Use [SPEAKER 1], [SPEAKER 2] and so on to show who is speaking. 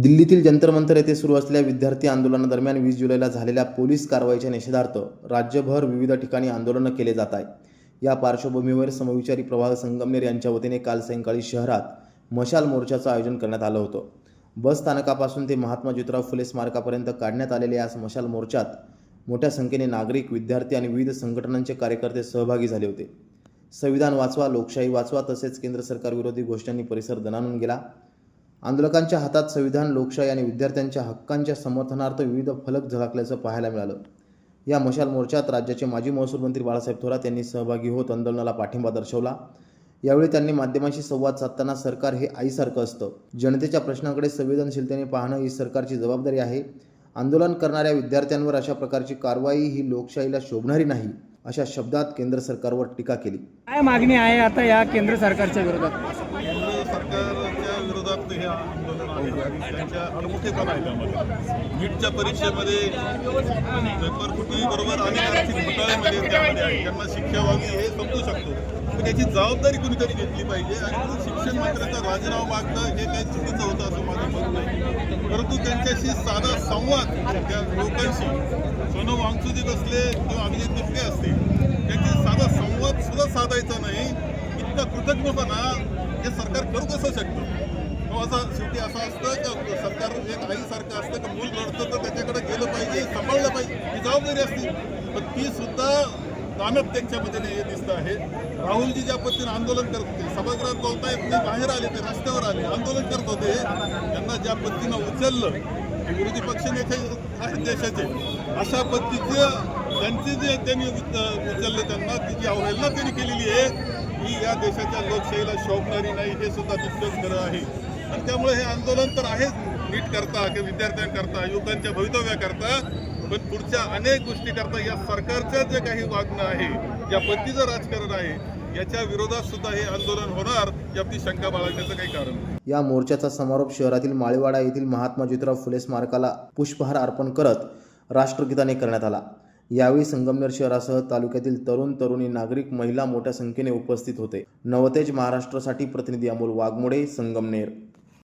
[SPEAKER 1] दिल्लीतील जंतर मंतर येथे सुरू असलेल्या विद्यार्थी आंदोलनादरम्यान 20 जुलैला झालेल्या पोलीस कारवाईच्या निषेधार्थ राज्यभर विविध ठिकाणी आंदोलन केले जात आहे। या पार्श्वभूमीवर समविचारी प्रवाह संगमनेर यांच्या वतीने काल सायंकाळी शहरात मशाल मोर्चाचं आयोजन करण्यात आलं होतं। बस स्थानकापासून ते महात्मा ज्योतिराव फुले स्मारकापर्यंत काढण्यात आलेल्या या मशाल मोर्चात मोठ्या संख्येने नागरिक, विद्यार्थी आणि विविध संघटनांचे कार्यकर्ते सहभागी झाले होते। संविधान वाचवा, लोकशाही वाचवा तसेच केंद्र सरकार विरोधी घोषणांनी परिसर दणाणून गेला। आंदोलकांच्या हातात संविधान, लोकशाही आणि विद्यार्थ्यांच्या हक्कांच्या समर्थनार्थ विविध फलक झळकल्याचं पाहायला मिळालं। या मशाल मोर्चात राज्याचे माजी महसूल मंत्री बाळासाहेब थोरात यांनी सहभागी होत आंदोलनाला पाठिंबा दर्शवला। यावेळी त्यांनी माध्यमांशी संवाद साधताना सरकार हे आईसारखं असतं, जनतेच्या प्रश्नांकडे संवेदनशीलतेने पाहणं ही सरकारची जबाबदारी आहे। आंदोलन करणाऱ्या विद्यार्थ्यांवर अशा प्रकारची कारवाई ही लोकशाहीला शोभणारी नाही, अशा शब्दात केंद्र सरकारवर टीका केली।
[SPEAKER 2] काय मागणी आहे आता या केंद्र सरकारच्या विरोधात?
[SPEAKER 3] केंद्र सरकारच्या विरोधात हे आंदोलन आहे। त्यांच्या अडमुठेपणा आहे त्यामध्ये। नीटच्या परीक्षेमध्ये पेपर फुटी बरोबर आणि आर्थिक घोटाळ्यामध्ये त्यामध्ये आहे। त्यांना शिक्षा व्हावी हे समजू शकतो, पण याची जबाबदारी कुणीतरी घेतली पाहिजे आणि म्हणून शिक्षण मंत्र्याचा राजीनामा मागणं हे काही चुकीचं होतं असं माझं मत नाही। परंतु त्यांच्याशी साधा संवाद त्या लोकांशी, सोनम वांगचुक असले किंवा अभिजित बिस्के असतील, त्यांची साधा संवाद सुद्धा साधायचा नाही। इतका कृतज्ञपणा हे सरकार करू कसं शकतं? असं शेवटी असं असतं की सरकार एक आईसारखं असतं की मूल रडतं तर त्याच्याकडे गेलं पाहिजे, सांभाळलं पाहिजे, ही जबाबदारी असते, पण ती सुद्धा दानत त्यांच्यामध्ये हे दिसतं आहे। राहुलजी ज्या पद्धतीने आंदोलन करत होते, सभागृहात बोलता येत नाही, बाहेर आले, ते रस्त्यावर आले, आंदोलन करत होते, त्यांना ज्या पद्धतीनं उचललं, विरोधी पक्ष नेते आहेत देशाचे, अशा पद्धतीचं त्यांचे जे त्यांनी उचलले, त्यांना तिची अवहेलना त्यांनी केलेली आहे, ही या देशाच्या लोकशाहीला शोभणारी नाही, हे सुद्धा तितकंच खरं आहे। आणि त्यामुळे हे आंदोलन तर आहेच, नीट करता किंवा विद्यार्थ्यांकरता, युवकांच्या भवितव्याकरता, पण पुढच्या अनेक गोष्टी करता या सरकारचं जे काही वागणं आहे, या पद्धतीचं राजकारण आहे, याच्या विरोधात सुद्धा हे आंदोलन होणार याची शंका बाळगण्याचं काही कारण नाही।
[SPEAKER 1] या मोर्चाचा समारोप शहरातील माळीवाडा येथील महात्मा ज्योतिराव फुले स्मारकाला पुष्पहार अर्पण करत राष्ट्रगीताने करण्यात आला। यावेळी संगमनेर शहरासह तालुक्यातील तरुण, तरुणी, नागरिक, महिला मोठ्या संख्येने उपस्थित होते। नवतेज महाराष्ट्रासाठी प्रतिनिधी अमोल वाघमोडे, संगमनेर।